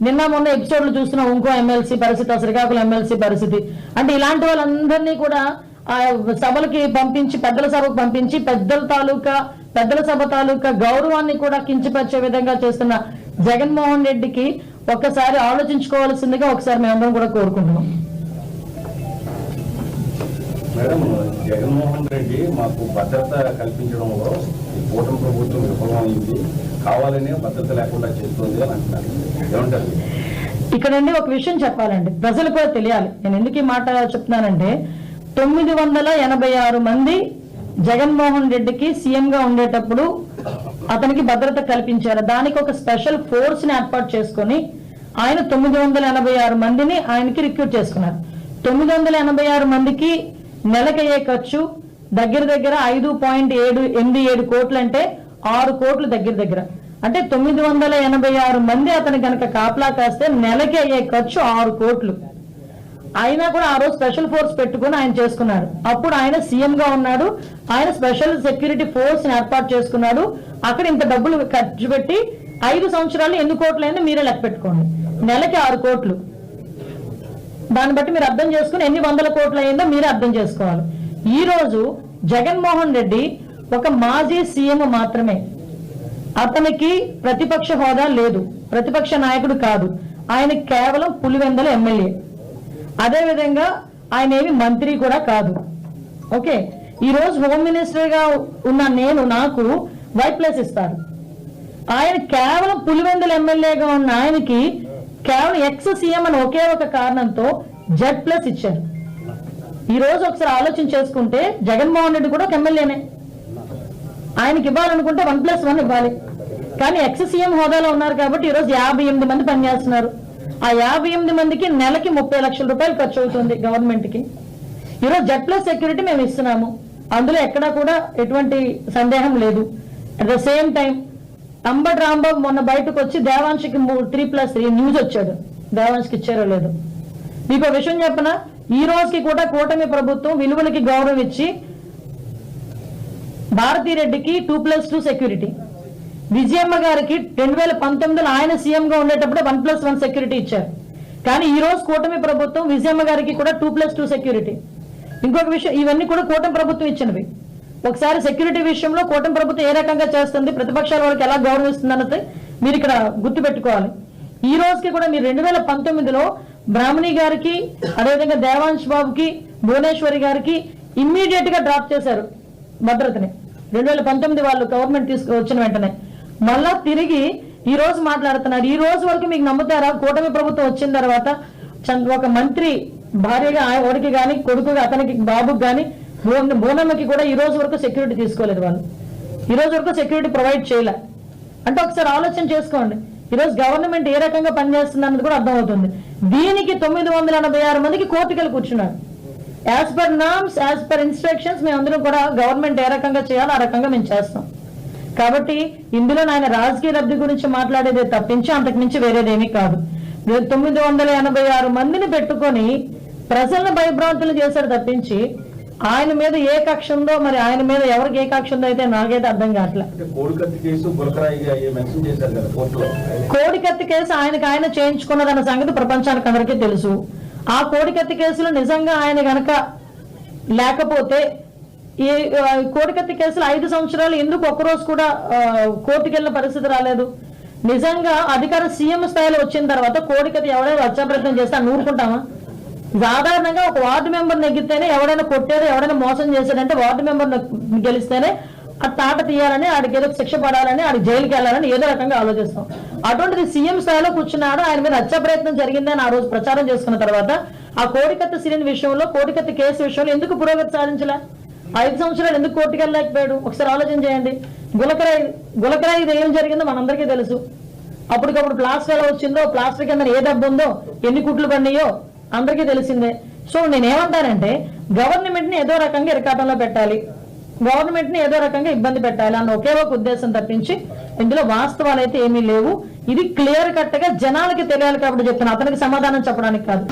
నిన్న మొన్న ఎపిసోడ్లు చూస్తున్నాం. ఇంకో ఎమ్మెల్సీ పరిస్థితి, శ్రీకాకుళం ఎమ్మెల్సీ పరిస్థితి. అంటే ఇలాంటి వాళ్ళందరినీ కూడా ఆ సభలకి పంపించి, పెద్దల సభకు పంపించి పెద్దల సభ తాలూకా గౌరవాన్ని కూడా కించపరిచే విధంగా చేస్తున్న జగన్మోహన్ రెడ్డికి ఒక్కసారి ఆలోచించుకోవాల్సిందిగా ఒకసారి మేమందరం కూడా కోరుకుంటున్నాం. మేడం, జగన్మోహన్ రెడ్డి మాకు భద్రత కల్పించడంలో కూటమి ప్రభుత్వం విఫలమైంది, కావాలనే భద్రత లేకుండా చేస్తుంది అని అంటున్నారు. ఏమంటారు? ఇక్కడండి ఒక విషయం చెప్పాలండి, ప్రజలు కూడా తెలియాలి. నేను ఎందుకు ఈ మాట చెప్తున్నానంటే 986 మంది జగన్మోహన్ రెడ్డికి సీఎం గా ఉండేటప్పుడు అతనికి భద్రత కల్పించారు. దానికి ఒక స్పెషల్ ఫోర్స్ ని ఏర్పాటు చేసుకుని ఆయన 986 మందిని ఆయనకి రిక్రూట్ చేసుకున్నారు. 986 మందికి నెలకయ్యే ఖర్చు దగ్గర 5.87 కోట్లు, అంటే 6 కోట్లు దగ్గర. అంటే 986 మంది అతని కనుక కాపలా కాస్తే నెలకి అయ్యే ఖర్చు 6 కోట్లు. అయినా కూడా ఆ రోజు స్పెషల్ ఫోర్స్ పెట్టుకుని ఆయన చేసుకున్నాడు. అప్పుడు ఆయన సీఎం గా ఉన్నాడు. ఆయన స్పెషల్ సెక్యూరిటీ ఫోర్స్ ఏర్పాటు చేసుకున్నాడు. అక్కడ ఇంత డబ్బులు ఖర్చు పెట్టి 5 సంవత్సరాలు ఎన్ని కోట్లు అయిందో మీరే లెక్క పెట్టుకోండి. నెలకి 6 కోట్లు. దాన్ని బట్టి మీరు అర్థం చేసుకుని ఎన్ని వందల కోట్లు అయిందో మీరే అర్థం చేసుకోవాలి. ఈ రోజు జగన్మోహన్ రెడ్డి ఒక మాజీ సీఎం మాత్రమే. అతనికి ప్రతిపక్ష హోదా లేదు, ప్రతిపక్ష నాయకుడు కాదు. ఆయన కేవలం పులివెందల ఎమ్మెల్యే. అదేవిధంగా ఆయన ఏమి మంత్రి కూడా కాదు. ఓకే, ఈ రోజు హోమ్ మినిస్టర్ గా ఉన్న నాకు వైట్ ప్లేస్ ఇస్తారు. ఆయన కేవలం పులివెందల ఎమ్మెల్యేగా ఉన్న ఆయనకి కేవలం ఎక్స్ సీఎం అని ఒకే ఒక కారణంతో Z+ ఇచ్చారు. ఈ రోజు ఒకసారి ఆలోచన చేసుకుంటే జగన్మోహన్ రెడ్డి కూడా ఒక ఎమ్మెల్యేనే. ఆయనకి ఇవ్వాలనుకుంటే 1+1 ఇవ్వాలి. కానీ ఎక్స్ సీఎం హోదాలో ఉన్నారు కాబట్టి ఈరోజు 58 మంది పనిచేస్తున్నారు. ఆ 58 మందికి నెలకి 30 లక్షల రూపాయలు ఖర్చు అవుతుంది గవర్నమెంట్ కి. ఈరోజు Z+ సెక్యూరిటీ మేము ఇస్తున్నాము, అందులో ఎక్కడా కూడా ఎటువంటి సందేహం లేదు. At the same time Ambati Rambabu మొన్న బయటకు వచ్చి దేవాంశకి 3+3 న్యూస్ వచ్చాడు. దేవాంశకి ఇచ్చారో లేదు. మీకు విషయం చెప్పనా, ఈ రోజుకి కూడా కూటమి ప్రభుత్వం విలువలకి గౌరవం ఇచ్చి భారతీరెడ్డికి 2+2 సెక్యూరిటీ, విజయమ్మ గారికి 2019లో ఆయన సీఎం గా ఉండేటప్పుడే 1+1 సెక్యూరిటీ ఇచ్చారు. కానీ ఈ రోజు కూటమి ప్రభుత్వం విజయమ్మ గారికి కూడా 2+2 సెక్యూరిటీ. ఇంకొక విషయం, ఇవన్నీ కూడా కూటమి ప్రభుత్వం ఇచ్చినవి. ఒకసారి సెక్యూరిటీ విషయంలో కూటమి ప్రభుత్వం ఏ రకంగా చేస్తుంది, ప్రతిపక్షాల వాళ్ళకి ఎలా గౌరవిస్తుంది అన్నది మీరు ఇక్కడ గుర్తు పెట్టుకోవాలి. ఈ రోజుకి కూడా మీరు 2019లో బ్రాహ్మణి గారికి, అదేవిధంగా దేవాంశ్ బాబుకి, భువనేశ్వరి గారికి ఇమ్మీడియట్ గా డ్రాప్ చేశారు భద్రతని. 2019 వాళ్ళు గవర్నమెంట్ తీసుకువచ్చిన వెంటనే మళ్ళా తిరిగి ఈ రోజు మాట్లాడుతున్నారు. ఈ రోజు వరకు మీకు నమ్ముతారా, కూటమి ప్రభుత్వం వచ్చిన తర్వాత ఒక మంత్రి భార్యగా వాడికి కానీ, కొడుకుగా అతనికి బాబుకి కానీ, బోనమ్మకి కూడా ఈ రోజు వరకు సెక్యూరిటీ తీసుకోలేదు. వాళ్ళు ఈ రోజు వరకు సెక్యూరిటీ ప్రొవైడ్ చేయలే. అంటే ఒకసారి ఆలోచన చేసుకోండి, ఈరోజు గవర్నమెంట్ ఏ రకంగా పనిచేస్తుంది అన్నది కూడా అర్థమవుతుంది. దీనికి 986 మందికి కోర్టుకెళ్ళి కూర్చున్నారు. As per norms, as per instructions మేమందరం కూడా గవర్నమెంట్ ఏ రకంగా చేయాలో ఆ రకంగా మేము చేస్తాం. కాబట్టి ఇందులో ఆయన రాజకీయ లబ్ధి గురించి మాట్లాడేదే తప్పించి అంతకు మించి వేరేదేమీ కాదు. 986 మందిని పెట్టుకొని ప్రజలను భయభ్రాంతులు చేశారు తప్పించి ఆయన మీద ఏ కక్ష ఉందో, మరి ఆయన మీద ఎవరికి ఏ కక్ష ఉందో అయితే నాకైతే అర్థం కావట్లేదు. కోడికత్తి కేసు ఆయన చేయించుకున్నదన్న సంగతి ప్రపంచానికి అందరికీ తెలుసు. ఆ కోడికత్తి కేసులో నిజంగా ఆయన గనక లేకపోతే ఈ కోడికత్తి కేసులో 5 సంవత్సరాలు ఎందుకు ఒక్కరోజు కూడా కోర్టుకు వెళ్ళిన పరిస్థితి రాలేదు? నిజంగా అధికార సీఎం స్థాయిలో వచ్చిన తర్వాత కోడికత్తి ఎవరైనా హత్యాప్రయత్నం చేస్తే నూరుకుంటామా? సాధారణంగా ఒక వార్డు మెంబర్ నెగ్గితేనే, ఎవడైనా కొట్టేదో ఎవడైనా మోసం చేశాడంటే వార్డు మెంబర్ గెలిస్తేనే ఆ తాట తీయాలని, ఆడికి ఏదో శిక్ష పడాలని, ఆడికి జైలుకి వెళ్ళాలని ఏదో రకంగా ఆలోచిస్తాం. అటువంటిది సీఎం స్థాయిలో కూర్చున్నాడు. ఆయన మీద హత్యా ప్రయత్నం జరిగిందని ఆ రోజు ప్రచారం చేసుకున్న తర్వాత ఆ కోడికత్తి సిలిండర్ విషయంలో, కోడికత్తి కేసు విషయంలో ఎందుకు పురోగతి సాధించలే? 5 సంవత్సరాలు ఎందుకు కోర్టుకు వెళ్ళలేకపోయాడు? ఒకసారి ఆలోచన చేయండి. గులకరాయి ఇది ఏం జరిగిందో మనందరికీ తెలుసు. అప్పటికప్పుడు ప్లాస్టర్ ఎలా వచ్చిందో, ప్లాస్టర్ కింద ఏ దెబ్బ ఉందో, ఎన్ని కుట్లు పడినాయో అందరికీ తెలిసిందే. సో నేనేమంటానంటే గవర్నమెంట్ ని ఏదో రకంగా ఇరకాటంలో పెట్టాలి, గవర్నమెంట్ ని ఏదో రకంగా ఇబ్బంది పెట్టాలి అన్న ఒకే ఒక ఉద్దేశం తప్పించి ఇందులో వాస్తవాలు అయితే ఏమీ లేవు. ఇది క్లియర్ కట్ గా జనాలకి తెలియాలి కాబట్టి చెప్తున్నా, అతనికి సమాధానం చెప్పడానికి కాదు.